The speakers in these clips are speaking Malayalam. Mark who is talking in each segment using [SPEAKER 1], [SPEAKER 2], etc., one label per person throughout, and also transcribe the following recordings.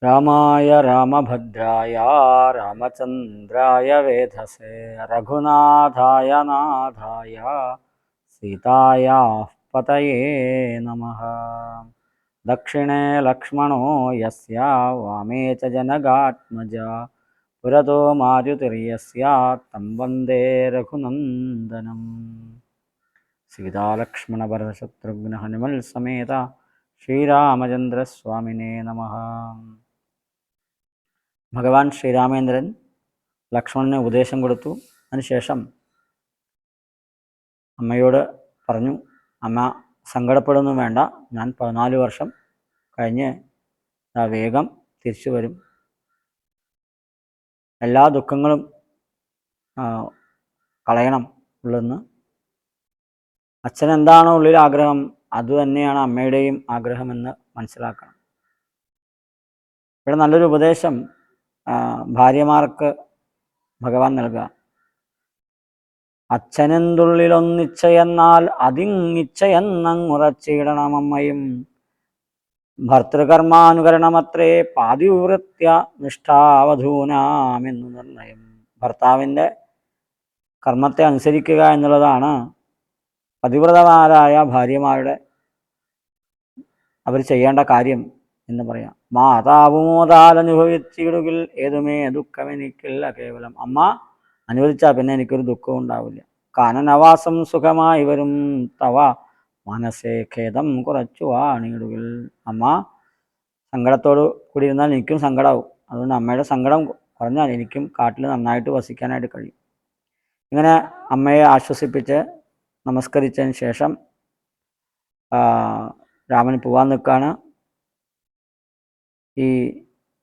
[SPEAKER 1] रामाय रामभद्राय रामचन्द्राय वेधसे रघुनाथाय नाथाय सीतायाः पतये नमः। दक्षिणे लक्ष्मणो यस्य वामे च जनगात्मजा पुरतो मारुतिर्यस्य तं वन्दे रघुनन्दनम्। सीतालक्ष्मणभरतशत्रुघ्न हनुमल समेत ശ്രീരാമചന്ദ്രസ്വാമിനേ നമഃ. ഭഗവാൻ ശ്രീരാമേന്ദ്രൻ ലക്ഷ്മണന് ഉപദേശം കൊടുത്തു. അതിനുശേഷം അമ്മയോട് പറഞ്ഞു, അമ്മ സങ്കടപ്പെടുന്നു വേണ്ട, ഞാൻ 14 വർഷം കഴിഞ്ഞ് വേഗം തിരിച്ചു വരും. എല്ലാ ദുഃഖങ്ങളും കളയണം ഉള്ളെന്ന്. അച്ഛൻ എന്താണോ ഉള്ളിൽ ആഗ്രഹം അതുതന്നെയാണ് അമ്മയുടെയും ആഗ്രഹമെന്ന് മനസ്സിലാക്കണം. ഇവിടെ നല്ലൊരു ഉപദേശം ഭാര്യമാർക്ക് ഭഗവാൻ നൽകുക. അച്ഛനെന്തുള്ളിലൊന്നിച്ചയെന്നാൽ അതിങ്ങിച്ചയെന്നങ്ങുറച്ചിടണമമ്മയും ഭർത്തൃകർമാനുകരണമത്രേ പാതിവൃത്യ നിഷ്ഠാവധൂനാമെന്നു നിർണയം. ഭർത്താവിൻ്റെ കർമ്മത്തെ അനുസരിക്കുക എന്നുള്ളതാണ് പതിവ്രതമാരായ ഭാര്യമാരുടെ അവർ ചെയ്യേണ്ട കാര്യം എന്ന് പറയാം. മാതാവ് മോതാലനുഭവിച്ചിടുകിൽ ഏതുമേ ദുഃഖമെനിക്കില്ല കേവലം. അമ്മ അനുവദിച്ചാൽ പിന്നെ എനിക്കൊരു ദുഃഖവും ഉണ്ടാവില്ല. കാനനവാസം സുഖമായി വരും തവ മനസ്സേ ഖേദം കുറച്ചു വാണിടുകിൽ. അമ്മ സങ്കടത്തോട് കൂടി ഇരുന്നാൽ എനിക്കും സങ്കടമാവും. അതുകൊണ്ട് അമ്മയുടെ സങ്കടം കുറഞ്ഞാൽ എനിക്കും കാട്ടിൽ നന്നായിട്ട് വസിക്കാനായിട്ട് കഴിയും. ഇങ്ങനെ അമ്മയെ ആശ്വസിപ്പിച്ച് നമസ്കരിച്ചതിന് ശേഷം രാമൻ പോവാൻ നിൽക്കുകയാണ്. ഈ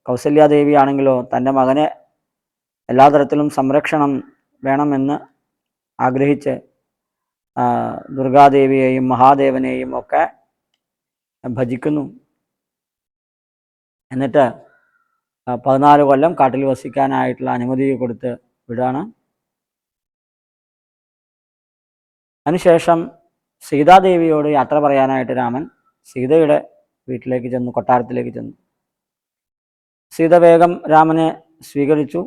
[SPEAKER 1] കൗസല്യാദേവി ആണെങ്കിലോ തൻ്റെ മകനെ എല്ലാ തരത്തിലും സംരക്ഷണം വേണമെന്ന് ആഗ്രഹിച്ച് ദുർഗാദേവിയെയും മഹാദേവനെയും ഒക്കെ ഭജിക്കുന്നു. എന്നിട്ട് 14 കൊല്ലം കാട്ടിൽ വസിക്കാനായിട്ടുള്ള അനുമതി കൊടുത്ത് വിടാണ്. അതിനുശേഷം സീതാദേവിയോട് യാത്ര പറയാനായിട്ട് രാമൻ സീതയുടെ വീട്ടിലേക്ക് ചെന്നു, കൊട്ടാരത്തിലേക്ക് ചെന്നു. സീത വേഗം രാമനെ സ്വീകരിച്ചു.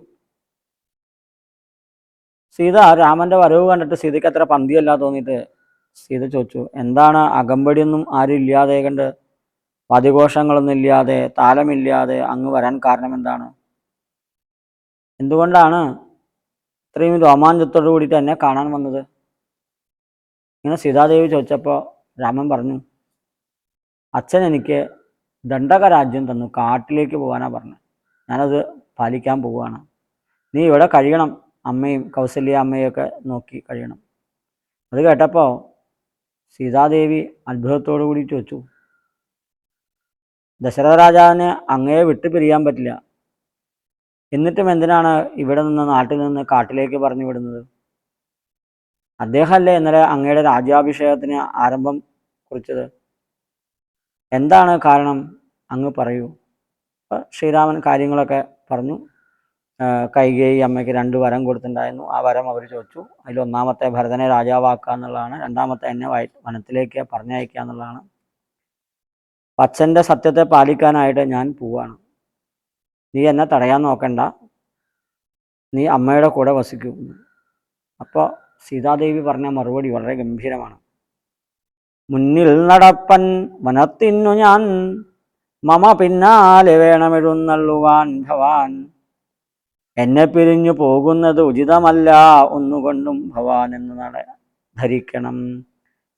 [SPEAKER 1] സീത രാമൻ്റെ വരവ് കണ്ടിട്ട് സീതയ്ക്ക് അത്ര പന്തിയല്ല തോന്നിയിട്ട് സീത ചോദിച്ചു, എന്താണ് അകമ്പടിയൊന്നും ആരും ഇല്ലാതെ കണ്ട്, വാദ്യഘോഷങ്ങളൊന്നും ഇല്ലാതെ താലമില്ലാതെ അങ്ങ് വരാൻ കാരണം എന്താണ്? എന്തുകൊണ്ടാണ് ഇത്രയും രോമാഞ്ചത്തോടു കൂടിയിട്ട് എന്നെ കാണാൻ വന്നത്? ഇങ്ങനെ സീതാദേവി ചോദിച്ചപ്പോൾ രാമൻ പറഞ്ഞു, അച്ഛൻ എനിക്ക് ദണ്ഡക രാജ്യം തന്നു, കാട്ടിലേക്ക് പോകാനാണ് പറഞ്ഞത്. ഞാനത് പാലിക്കാൻ പോവുകയാണ്. നീ ഇവിടെ കഴിയണം, അമ്മയും കൗസല്യ അമ്മയൊക്കെ നോക്കി കഴിയണം. അത് കേട്ടപ്പോൾ സീതാദേവി അത്ഭുതത്തോടു കൂടി ചോദിച്ചു, ദശരഥ രാജാവിന് അങ്ങയെ വിട്ടു പിരിയാൻ പറ്റില്ല, എന്നിട്ടും എന്തിനാണ് ഇവിടെ നിന്ന് നാട്ടിൽ നിന്ന് കാട്ടിലേക്ക് പറഞ്ഞു വിടുന്നത്? അദ്ദേഹമല്ലേ ഇന്നലെ അങ്ങയുടെ രാജ്യാഭിഷേകത്തിന് ആരംഭം കുറിച്ചത്? എന്താണ് കാരണം? അങ്ങ് പറയൂ. ശ്രീരാമൻ കാര്യങ്ങളൊക്കെ പറഞ്ഞു. കൈകേയി അമ്മയ്ക്ക് 2 വരം കൊടുത്തിട്ടുണ്ടായിരുന്നു. ആ വരം അവർ ചോദിച്ചു. അതിലൊന്നാമത്തെ ഭരതനെ രാജാവാക്കുക എന്നുള്ളതാണ്. രണ്ടാമത്തെ എന്നെ വനത്തിലേക്ക് പറഞ്ഞയക്കുക എന്നുള്ളതാണ്. അച്ഛൻ്റെ സത്യത്തെ പാലിക്കാനായിട്ട് ഞാൻ പോവാണ്. നീ എന്നെ തടയാൻ നോക്കണ്ട, നീ അമ്മയുടെ കൂടെ വസിക്കൂ. അപ്പോൾ സീതാദേവി പറഞ്ഞ മറുപടി വളരെ ഗംഭീരമാണ്. മുന്നിൽ നടപ്പൻ വനത്തിനു ഞാൻ, മമ പിന്നാലെ വേണമെഴുന്നള്ളുവാൻ ഭവാൻ. എന്നെ പിരിഞ്ഞു പോകുന്നത് ഉചിതമല്ല, ഒന്നുകൊണ്ടും ഭവാൻ എന്ന് ധരിക്കണം.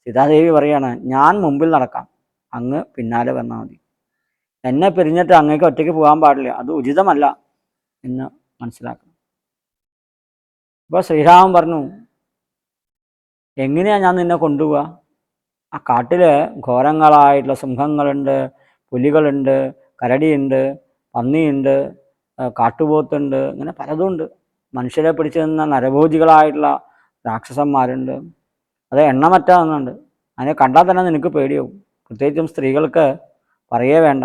[SPEAKER 1] സീതാദേവി പറയാണ്, ഞാൻ മുമ്പിൽ നടക്കാം, അങ്ങ് പിന്നാലെ വന്നാൽ മതി. എന്നെ പിരിഞ്ഞിട്ട് അങ്ങേക്ക് ഒറ്റയ്ക്ക് പോകാൻ പാടില്ല, അത് ഉചിതമല്ല എന്ന് മനസ്സിലാക്കണം. അപ്പോൾ ശ്രീരാമൻ പറഞ്ഞു, എങ്ങനെയാണ് ഞാൻ നിന്നെ കൊണ്ടുപോവുക? ആ കാട്ടിൽ ഘോരങ്ങളായിട്ടുള്ള സിംഹങ്ങളുണ്ട്, പുലികളുണ്ട്, കരടിയുണ്ട്, പന്നിയുണ്ട്, കാട്ടുപോത്തുണ്ട്, ഇങ്ങനെ പലതുണ്ട്. മനുഷ്യരെ പിടിച്ചു നിന്ന നരഭോജികളായിട്ടുള്ള രാക്ഷസന്മാരുണ്ട്. അത് എണ്ണമറ്റാകുന്നുണ്ട്. അതിനെ കണ്ടാൽ തന്നെ നിനക്ക് പേടിയാവും. പ്രത്യേകിച്ചും സ്ത്രീകൾക്ക് പറയേ വേണ്ട.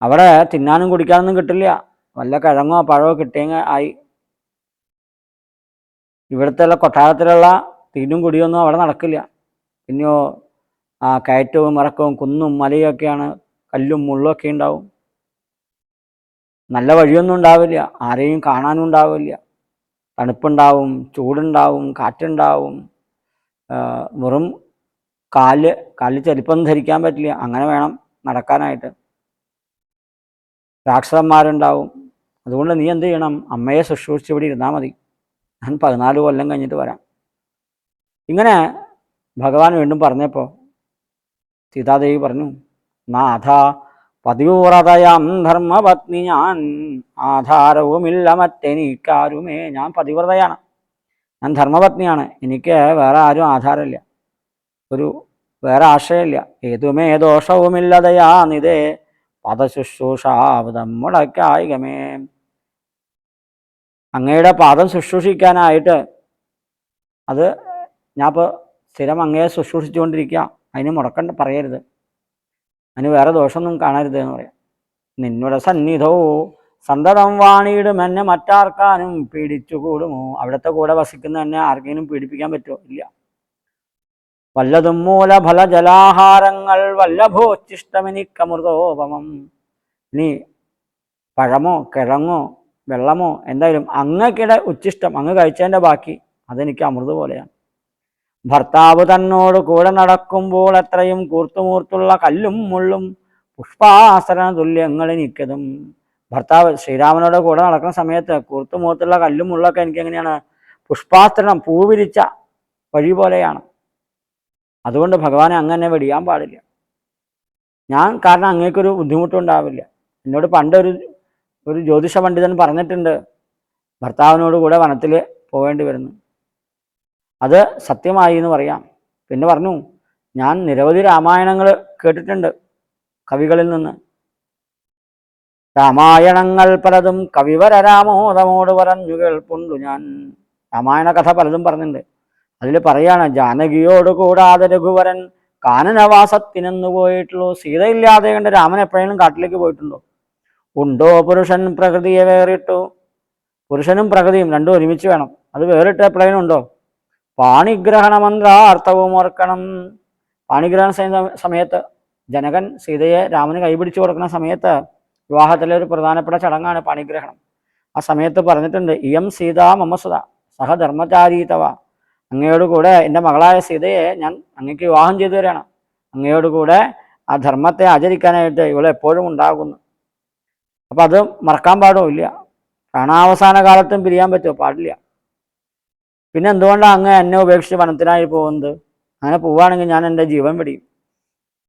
[SPEAKER 1] അവിടെ തിന്നാനും കുടിക്കാനൊന്നും കിട്ടില്ല. വല്ല കിഴങ്ങോ പഴമോ കിട്ടിയെങ്കിൽ ആയി. ഇവിടുത്തെ കൊട്ടാരത്തിലുള്ള തീനും കുടിയൊന്നും അവിടെ നടക്കില്ല. പിന്നെയോ കയറ്റവും ഇറക്കവും കുന്നും മലയൊക്കെയാണ്, കല്ലും മുള്ളൊക്കെ ഉണ്ടാവും. നല്ല വഴിയൊന്നും ഉണ്ടാവില്ല, ആരെയും കാണാനും ഉണ്ടാവില്ല. തണുപ്പുണ്ടാവും, ചൂടുണ്ടാവും, കാറ്റുണ്ടാവും. വെറും കാലിൽ ചെരുപ്പൊന്നും ധരിക്കാൻ പറ്റില്ല, അങ്ങനെ വേണം നടക്കാനായിട്ട്. രാക്ഷസന്മാരുണ്ടാവും. അതുകൊണ്ട് നീ എന്ത് ചെയ്യണം? അമ്മയെ ശുശ്രൂഷിച്ച് ഇവിടെ ഇരുന്നാൽ മതി, ഞാൻ 14 കൊല്ലം കഴിഞ്ഞിട്ട് വരാം. ഇങ്ങനെ ഭഗവാൻ വീണ്ടും പറഞ്ഞപ്പോൾ സീതാദേവി പറഞ്ഞു, നാഥ പതിവ്രതയാം ധർമ്മപത്നി ഞാൻ, ആധാരവുമില്ല മറ്റെനിക്കാരുമേ. ഞാൻ പതിവ്രതയാണ്, ഞാൻ ധർമ്മപത്നിയാണ്, എനിക്ക് വേറെ ആരും ആധാരമില്ല, വേറെ ആശ്രയമില്ല. ഏതുമേ ദോഷവുമില്ലതയാ നിതേ പാദശുശ്രൂഷാവതം മുടക്കായികമേ. അങ്ങയുടെ പാദം ശുശ്രൂഷിക്കാനായിട്ട്, അത് ഞാൻ ഇപ്പോൾ സ്ഥിരം അങ്ങയെ ശുശ്രൂഷിച്ചുകൊണ്ടിരിക്കുക, അതിന് മുടക്കണ്ട പറയരുത്, അതിന് വേറെ ദോഷമൊന്നും കാണരുത് എന്ന് പറയാം. നിന്നുടെ സന്നിധവും സന്തതം വാണിയിടും എന്നെ മറ്റാർക്കാനും പീഡിച്ചുകൂടുമോ. അവിടുത്തെ കൂടെ വസിക്കുന്ന എന്നെ ആർക്കെങ്കിലും പീഡിപ്പിക്കാൻ പറ്റുമോ? ഇല്ല. വല്ലതും മൂലഫല ജലാഹാരങ്ങൾ വല്ലഭോച്ചിഷ്ടമെനിക്കമൃതോപമം. ഇനി പഴമോ കിഴങ്ങോ വെള്ളമോ എന്തായാലും അങ്ങക്കിടെ ഉച്ചിഷ്ടം, അങ്ങ് കഴിച്ചതിൻ്റെ ബാക്കി, അതെനിക്ക് അമൃത് പോലെയാണ്. ഭർത്താവ് തന്നോട് കൂടെ നടക്കുമ്പോൾ എത്രയും കൂർത്തുമൂർത്തുള്ള കല്ലും മുള്ളും പുഷ്പാസന തുല്യങ്ങളെനിക്കതും. ഭർത്താവ് ശ്രീരാമനോട് കൂടെ നടക്കുന്ന സമയത്ത് കൂർത്തുമൂർത്തുള്ള കല്ലും മുള്ളൊക്കെ എനിക്ക് എങ്ങനെയാണ്? പുഷ്പാസ്ത്രണം, പൂവിരിച്ച വഴി പോലെയാണ്. അതുകൊണ്ട് ഭഗവാനെ അങ്ങനെ വെടിയാൻ പാടില്ല. ഞാൻ കാരണം അങ്ങേക്കൊരു ബുദ്ധിമുട്ടുണ്ടാവില്ല. എന്നോട് പണ്ടൊരു ജ്യോതിഷ പണ്ഡിതൻ പറഞ്ഞിട്ടുണ്ട്, ഭർത്താവിനോട് കൂടെ വനത്തിൽ പോകേണ്ടി വരുന്നു. അത് സത്യമായി എന്ന് പറയാം. പിന്നെ പറഞ്ഞു, ഞാൻ നിരവധി രാമായണങ്ങൾ കേട്ടിട്ടുണ്ട് കവികളിൽ നിന്ന്. രാമായണങ്ങൾ പലതും കവിവര രാമോദമോട് പറഞ്ഞു കേൾപ്പുണ്ടു ഞാൻ. രാമായണ കഥ പലതും പറഞ്ഞിട്ടുണ്ട്. അതിൽ പറയാണ്, ജാനകിയോട് കൂടാതെ രഘുവരൻ കാനനവാസത്തിനെന്ന് പോയിട്ടുള്ളൂ. സീതയില്ലാതെ കണ്ട് രാമൻ എപ്പോഴെങ്കിലും കാട്ടിലേക്ക് പോയിട്ടുണ്ടോ? ഉണ്ടോ പുരുഷൻ പ്രകൃതിയെ വേറിട്ടു. പുരുഷനും പ്രകൃതിയും രണ്ടും ഒരുമിച്ച് വേണം, അത് വേറിട്ട് എപ്പോഴേലും ഉണ്ടോ? പാണിഗ്രഹണ മന്ത്രാർത്ഥവും ഓർക്കണം. പാണിഗ്രഹണ സമയത്ത് ജനകൻ സീതയെ രാമന് കൈപിടിച്ചു കൊടുക്കുന്ന സമയത്ത്, വിവാഹത്തിലെ ഒരു പ്രധാനപ്പെട്ട ചടങ്ങാണ് പാണിഗ്രഹണം. ആ സമയത്ത് പറഞ്ഞിട്ടുണ്ട്, ഇയം സീതാ മമസുത സഹധർമ്മചാരീതവ. അങ്ങയോട് കൂടെ എൻ്റെ മകളായ സീതയെ ഞാൻ അങ്ങക്ക് വിവാഹം ചെയ്തു തരാണ്. അങ്ങയോട് കൂടെ ആ ധർമ്മത്തെ ആചരിക്കാനായിട്ട് ഇവളെപ്പോഴും ഉണ്ടാകുന്നു. അപ്പം അത് മറക്കാൻ പാടില്ല. പ്രാണാവസാന കാലത്തും പിരിയാൻ പറ്റുമോ? പാടില്ല. പിന്നെ എന്തുകൊണ്ടാണ് അങ്ങ് എന്നെ ഉപേക്ഷിച്ച് വനത്തിനായി പോകുന്നത്? അങ്ങനെ പോവുകയാണെങ്കിൽ ഞാൻ എൻ്റെ ജീവൻ പിടിയും.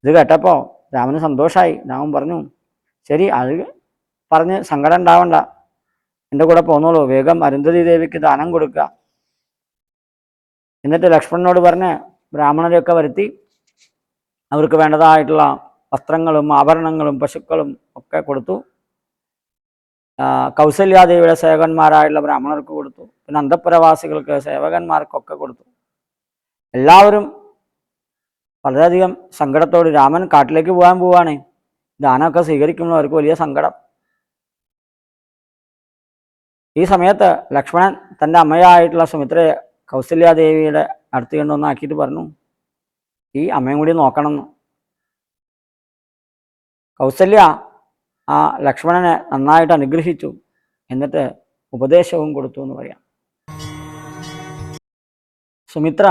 [SPEAKER 1] ഇത് കേട്ടപ്പോൾ രാമന് സന്തോഷമായി. രാമൻ പറഞ്ഞു, ശരി, അത് പറഞ്ഞ് സങ്കടം ഉണ്ടാവണ്ട, എൻ്റെ കൂടെ പോന്നോളൂ, വേഗം അരുന്ധതി ദേവിക്ക് ദാനം കൊടുക്കുക. എന്നിട്ട് ലക്ഷ്മണനോട് പറഞ്ഞ് ബ്രാഹ്മണരെയൊക്കെ വരുത്തി അവർക്ക് വേണ്ടതായിട്ടുള്ള വസ്ത്രങ്ങളും ആഭരണങ്ങളും പശുക്കളും ഒക്കെ കൊടുത്തു. കൗസല്യാദേവിയുടെ സേവകന്മാരായുള്ള ബ്രാഹ്മണർക്ക് കൊടുത്തു. പിന്നെ അന്തഃപുരവാസികൾക്ക്, സേവകന്മാർക്കൊക്കെ കൊടുത്തു. എല്ലാവരും വളരെയധികം സങ്കടത്തോട്, രാമൻ കാട്ടിലേക്ക് പോകാൻ പോവുകയാണ്, ദാനമൊക്കെ സ്വീകരിക്കുമ്പോൾ അവർക്ക് വലിയ സങ്കടം. ഈ സമയത്ത് ലക്ഷ്മണൻ തൻ്റെ അമ്മയായിട്ടുള്ള സുമിത്രയെ കൗസല്യാദേവിയുടെ അടുത്ത് കൊണ്ടൊന്നാക്കിയിട്ട് പറഞ്ഞു, ഈ അമ്മയും കൂടി നോക്കണമെന്ന്. കൗസല്യ ആ ലക്ഷ്മണനെ നന്നായിട്ട് അനുഗ്രഹിച്ചു, എന്നിട്ട് ഉപദേശവും കൊടുത്തു എന്ന് പറയാം. സുമിത്ര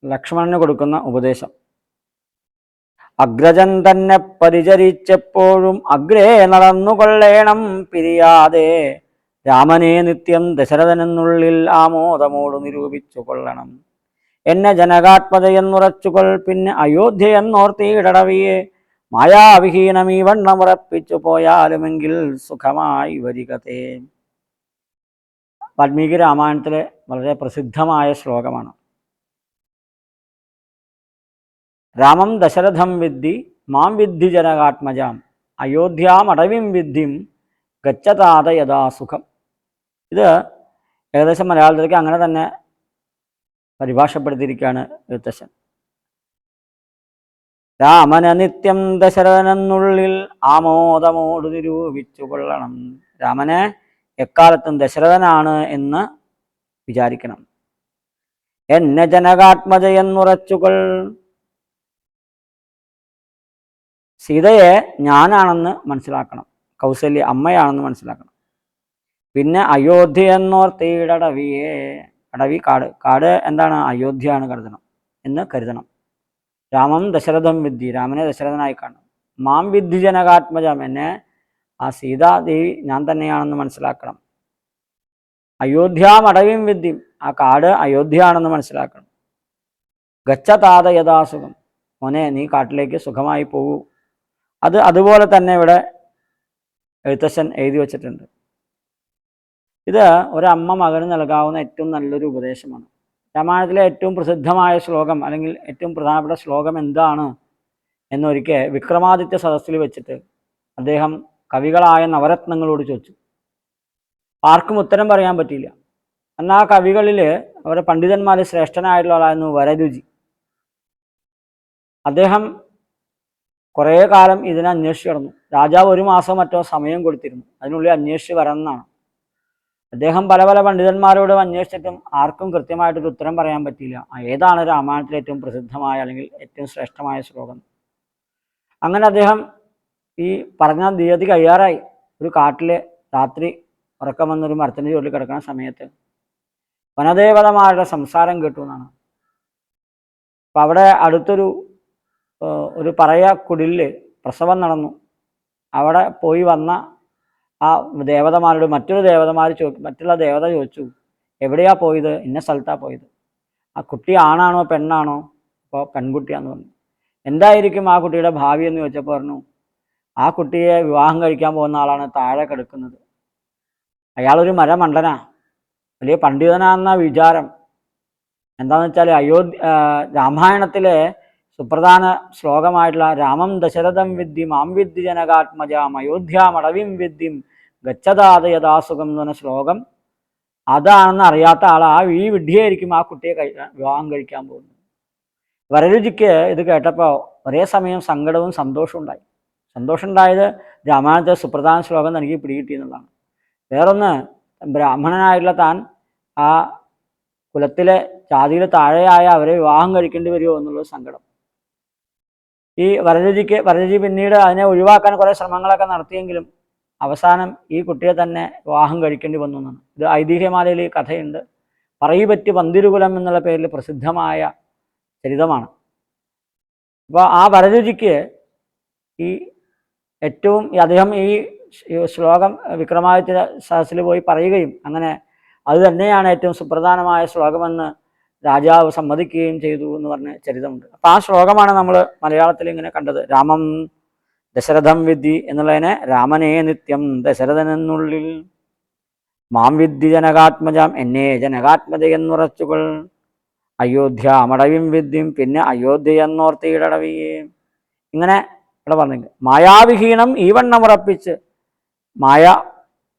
[SPEAKER 1] ലക്ഷ്മണന് കൊടുക്കുന്ന ഉപദേശം, അഗ്രജൻ തന്നെ പരിചരിച്ചെപ്പോഴും അഗ്രേ നടന്നുകൊള്ളേണം പിരിയാതെ. രാമനെ നിത്യം ദശരഥനെന്നുള്ളിൽ ആമോദമോട് നിരൂപിച്ചു കൊള്ളണം. എന്നെ ജനകാത്മജയെന്നുറച്ചുകൊൾ, പിന്നെ അയോധ്യയെന്നോർത്തിയിടവിയെ. മായാവിഹീനം ഈ വണ്ണമുറപ്പിച്ചു പോയാലുമെങ്കിൽ സുഖമായി വരികതേ. വാൽമീകി രാമായണത്തിലെ വളരെ പ്രസിദ്ധമായ ശ്ലോകമാണ്. രാമം ദശരഥം വിദ്ധി മാം വിദ്ധി ജനകാത്മജാം, അയോധ്യാമടവിം വിദ്ധിം ഗച്ഛതാത യഥാ സുഖം. ഇത് ഏകദേശം മലയാളത്തിലേക്ക് അങ്ങനെ തന്നെ പരിഭാഷപ്പെടുത്തിയിരിക്കുകയാണ് എഴുത്തച്ഛൻ. രാമന നിത്യം ദശരഥനെന്നുള്ളിൽ ആമോദമോട് നിരൂപിച്ചു കൊള്ളണം. രാമനെ എക്കാലത്തും ദശരഥനാണ് എന്ന് വിചാരിക്കണം. എന്നെ ജനകാത്മജയെന്നുറച്ചുകൊൾ, സീതയെ ഞാനാണെന്ന് മനസ്സിലാക്കണം. കൗസല്യ അമ്മയാണെന്ന് മനസ്സിലാക്കണം. പിന്നെ അയോധ്യ എന്നോർത്തിയിടവിയെ, അടവി കാട്, കാട് എന്താണ്? അയോധ്യയാണ് കരുതണം എന്ന് കരുതണം. രാമം ദശരഥം വിദ്ധി, രാമനെ ദശരഥനായി കാണണം. മാം വിദ്ധി ജനകാത്മജം, എന്നെ ആ സീതാദേവി ഞാൻ തന്നെയാണെന്ന് മനസ്സിലാക്കണം. അയോധ്യാമടവിം വിദ്യം, ആ കാട് അയോധ്യയാണെന്ന് മനസ്സിലാക്കണം. ഗച്ഛ താത യഥാസുഖം, മോനെ നീ കാട്ടിലേക്ക് സുഖമായി പോകൂ. അതുപോലെ തന്നെ ഇവിടെ എഴുത്തച്ഛൻ എഴുതി വച്ചിട്ടുണ്ട്. ഇത് ഒരമ്മ മകന് നൽകാവുന്ന ഏറ്റവും നല്ലൊരു ഉപദേശമാണ്. രാമായണത്തിലെ ഏറ്റവും പ്രസിദ്ധമായ ശ്ലോകം അല്ലെങ്കിൽ ഏറ്റവും പ്രധാനപ്പെട്ട ശ്ലോകം എന്താണ് എന്നൊരിക്കൽ വിക്രമാദിത്യ സദസ്സിൽ വെച്ചിട്ട് അദ്ദേഹം കവികളായ നവരത്നങ്ങളോട് ചോദിച്ചു. ആർക്കും ഉത്തരം പറയാൻ പറ്റിയില്ല. എന്നാൽ ആ കവികളിൽ അവരുടെ പണ്ഡിതന്മാരിൽ ശ്രേഷ്ഠനായിട്ടുള്ള ആളായിരുന്നു വരരുചി. അദ്ദേഹം കുറേ കാലം ഇതിനെ അന്വേഷിച്ച് കിടന്നു. രാജാവ് 1 മാസം മറ്റോ സമയം കൊടുത്തിരുന്നു, അതിനുള്ളിൽ അന്വേഷിച്ച് വരണമെന്നാണ്. അദ്ദേഹം പല പല പണ്ഡിതന്മാരോട് അന്വേഷിച്ചിട്ടും ആർക്കും കൃത്യമായിട്ടൊരു ഉത്തരം പറയാൻ പറ്റിയില്ല. ഏതാണ് രാമായണത്തിലെ ഏറ്റവും പ്രസിദ്ധമായ അല്ലെങ്കിൽ ഏറ്റവും ശ്രേഷ്ഠമായ ശ്ലോകം? അങ്ങനെ അദ്ദേഹം ഈ പറഞ്ഞ തീയതി കഴിയാറായി. ഒരു കാട്ടിലെ രാത്രി ഉറക്കം വന്നൊരു മരത്തിൻ്റെ ചുവട്ടിൽ കിടക്കുന്ന സമയത്ത് വനദേവതമാരുടെ സംസാരം കേട്ടു എന്നാണ്. അപ്പം അവിടെ ഒരു പറയ കുടിലിൽ പ്രസവം നടന്നു. അവിടെ പോയി വന്ന ആ ദേവതമാരോട് മറ്റുള്ള ദേവത ചോദിച്ചു, എവിടെയാ പോയത്? ഇന്ന സ്ഥലത്താണ് പോയത്. ആ കുട്ടി ആണാണോ പെണ്ണാണോ? അപ്പോൾ പെൺകുട്ടിയാന്ന് പറഞ്ഞു. എന്തായിരിക്കും ആ കുട്ടിയുടെ ഭാവി എന്ന് ചോദിച്ചപ്പോൾ പറഞ്ഞു, ആ കുട്ടിയെ വിവാഹം കഴിക്കാൻ പോകുന്ന ആളാണ് താഴെ കിടക്കുന്നത്. അയാളൊരു മരമണ്ടനാ, വലിയ പണ്ഡിതനാണെന്ന വിചാരം. എന്താണെന്ന് വെച്ചാൽ രാമായണത്തിലെ സുപ്രധാന ശ്ലോകമായിട്ടുള്ള രാമം ദശരഥം വിദ്ധി മാം വിദ്ധി ജനകാത്മജാം അയോധ്യാമടവിം വിദ്ധിം ഗച്ഛതാത യഥാസുഖം എന്ന് പറഞ്ഞ ശ്ലോകം അതാണെന്ന് അറിയാത്ത ഈ വിഡ്ഢിയായിരിക്കും ആ കുട്ടിയെ വിവാഹം കഴിക്കാൻ പോകുന്നത്. വരരുചിക്ക് ഇത് കേട്ടപ്പോൾ ഒരേ സമയം സങ്കടവും സന്തോഷവും ഉണ്ടായി. സന്തോഷം ഉണ്ടായത് രാമായണത്തെ സുപ്രധാന ശ്ലോകം തനിക്ക് പിടികിട്ടി എന്നുള്ളതാണ്. വേറൊന്ന്, ബ്രാഹ്മണനായിട്ടുള്ള താൻ ആ കുലത്തിലെ ജാതിയിൽ താഴെയായ അവരെ വിവാഹം കഴിക്കേണ്ടി വരുമോ എന്നുള്ള സങ്കടം. ഈ വരരുചി പിന്നീട് അതിനെ ഒഴിവാക്കാൻ കുറേ ശ്രമങ്ങളൊക്കെ നടത്തിയെങ്കിലും അവസാനം ഈ കുട്ടിയെ തന്നെ വിവാഹം കഴിക്കേണ്ടി വന്നു എന്നാണ്. ഇത് ഐതിഹ്യമാലയിൽ ഈ കഥയുണ്ട്. പറയിപറ്റി പന്തിരുകുലം എന്നുള്ള പേരിൽ പ്രസിദ്ധമായ ചരിതമാണ്. അപ്പോൾ ആ വരരുചിക്ക് അദ്ദേഹം ഈ ശ്ലോകം വിക്രമാദിത്യ സദസ്സിൽ പോയി പറയുകയും അങ്ങനെ അത് തന്നെയാണ് ഏറ്റവും സുപ്രധാനമായ ശ്ലോകമെന്ന് രാജാവ് സമ്മതിക്കുകയും ചെയ്തു എന്ന് പറഞ്ഞ ചരിതമുണ്ട്. അപ്പോൾ ആ ശ്ലോകമാണ് നമ്മൾ മലയാളത്തിൽ ഇങ്ങനെ കണ്ടത്. രാമം ദശരഥം വിദ്ധി എന്നുള്ളതിനെ രാമനേ നിത്യം ദശരഥനെന്നുള്ളിൽ മാം വിദ്ധി ജനകാത്മജാം, എന്നെ ജനകാത്മജയെന്നുറച്ചുകൾ അയോധ്യ അമടവിം വിദ്ധിം, പിന്നെ അയോധ്യ എന്നോർത്തിയിടവിയെ. ഇങ്ങനെ ഇവിടെ പറഞ്ഞെങ്കിൽ മായാവിഹീനം ഈ വണ്ണം ഉറപ്പിച്ച്, മായ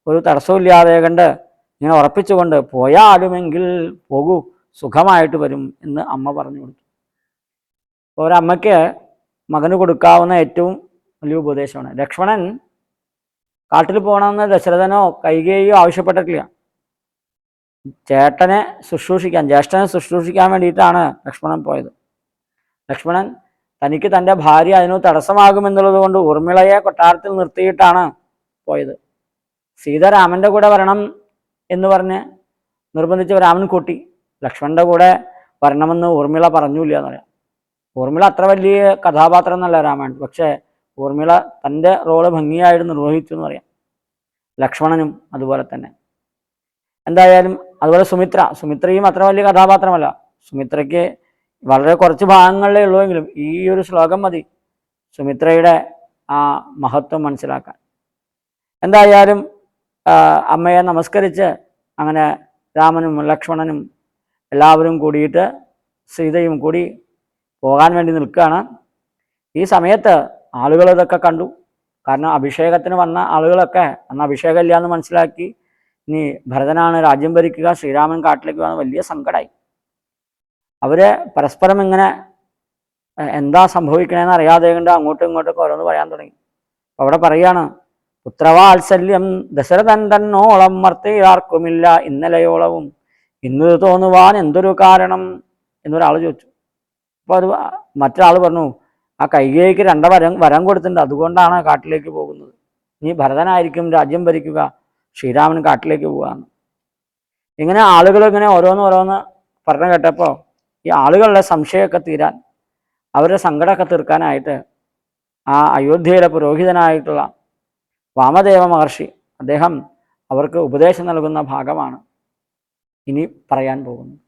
[SPEAKER 1] ഒരു തടസ്സമില്ലാതെ കണ്ട് ഇങ്ങനെ ഉറപ്പിച്ചുകൊണ്ട് പോയാലുമെങ്കിൽ പോകൂ, സുഖമായിട്ട് വരും എന്ന് അമ്മ പറഞ്ഞു കൊടുത്തു. ഒരമ്മയ്ക്ക് മകന് കൊടുക്കാവുന്ന ഏറ്റവും വലിയ ഉപദേശമാണ്. ലക്ഷ്മണൻ കാട്ടിൽ പോകണമെന്ന് ദശരഥനോ കൈകേയിയോ ആവശ്യപ്പെട്ടിട്ടില്ല. ജ്യേഷ്ഠനെ ശുശ്രൂഷിക്കാൻ വേണ്ടിയിട്ടാണ് ലക്ഷ്മണൻ പോയത്. ലക്ഷ്മണൻ തനിക്ക് തൻ്റെ ഭാര്യ അതിന് തടസ്സമാകുമെന്നുള്ളത് കൊണ്ട് ഊർമിളയെ കൊട്ടാരത്തിൽ നിർത്തിയിട്ടാണ് പോയത്. സീത രാമൻ്റെ കൂടെ വരണം എന്ന് പറഞ്ഞ് നിർബന്ധിച്ച് രാമൻ കൂട്ടി. ലക്ഷ്മണൻ്റെ കൂടെ വരണമെന്ന് ഊർമിള പറഞ്ഞില്ല എന്ന് പറയാം. ഊർമിള അത്ര വലിയ കഥാപാത്രം എന്നല്ല രാമായണം, പക്ഷേ ഊർമിള തൻ്റെ റോള് ഭംഗിയായിട്ട് നിർവഹിച്ചു എന്ന് പറയാം. ലക്ഷ്മണനും അതുപോലെ തന്നെ. എന്തായാലും അതുപോലെ സുമിത്രയും അത്ര വലിയ കഥാപാത്രമല്ല. സുമിത്രയ്ക്ക് വളരെ കുറച്ച് ഭാഗങ്ങളിലേ ഉള്ളൂവെങ്കിലും ഈ ഒരു ശ്ലോകം മതി സുമിത്രയുടെ ആ മഹത്വം മനസ്സിലാക്കാൻ. എന്തായാലും അമ്മയെ നമസ്കരിച്ച് അങ്ങനെ രാമനും ലക്ഷ്മണനും എല്ലാവരും കൂടിയിട്ട് സീതയും കൂടി പോകാൻ വേണ്ടി നിൽക്കുകയാണ്. ഈ സമയത്ത് ആളുകൾ ഇതൊക്കെ കണ്ടു. കാരണം അഭിഷേകത്തിന് വന്ന ആളുകളൊക്കെ അന്ന് അഭിഷേകമില്ല എന്ന് മനസ്സിലാക്കി. ഇനി ഭരതനാണ് രാജ്യം ഭരിക്കുക, ശ്രീരാമൻ കാട്ടിലേക്ക് വന്ന വലിയ സങ്കടമായി. അവർ പരസ്പരം ഇങ്ങനെ എന്താ സംഭവിക്കണമെന്ന് അറിയാതെ കൊണ്ട് അങ്ങോട്ടും ഇങ്ങോട്ടൊക്കെ ഓരോന്ന് പറയാൻ തുടങ്ങി. അപ്പോൾ അവിടെ പറയാണ്, പുത്രവാത്സല്യം ദശരഥൻ തന്നോളം മർത്തയാർക്കുമില്ല ഇന്നലെയോളവും, ഇന്ന് തോന്നുവാൻ എന്തൊരു കാരണം എന്നൊരാൾ ചോദിച്ചു. അപ്പോൾ അത് മറ്റൊരാൾ പറഞ്ഞു, ആ കൈകേയിക്ക് 2 വരം കൊടുത്തിട്ടുണ്ട്, അതുകൊണ്ടാണ് കാട്ടിലേക്ക് പോകുന്നത്. ഇനി ഭരതനായിരിക്കും രാജ്യം ഭരിക്കുക, ശ്രീരാമൻ കാട്ടിലേക്ക് പോവുകയാണ്. ഇങ്ങനെ ആളുകൾ ഇങ്ങനെ ഓരോന്നോരോന്ന് പറഞ്ഞു കേട്ടപ്പോൾ ഈ ആളുകളുടെ സംശയമൊക്കെ തീരാൻ, അവരുടെ സങ്കടമൊക്കെ തീർക്കാനായിട്ട് ആ അയോധ്യയിലെ പുരോഹിതനായിട്ടുള്ള വാമദേവ മഹർഷി, അദ്ദേഹം അവർക്ക് ഉപദേശം നൽകുന്ന ഭാഗമാണ് ഇനി പറയാൻ പോകുന്നത്.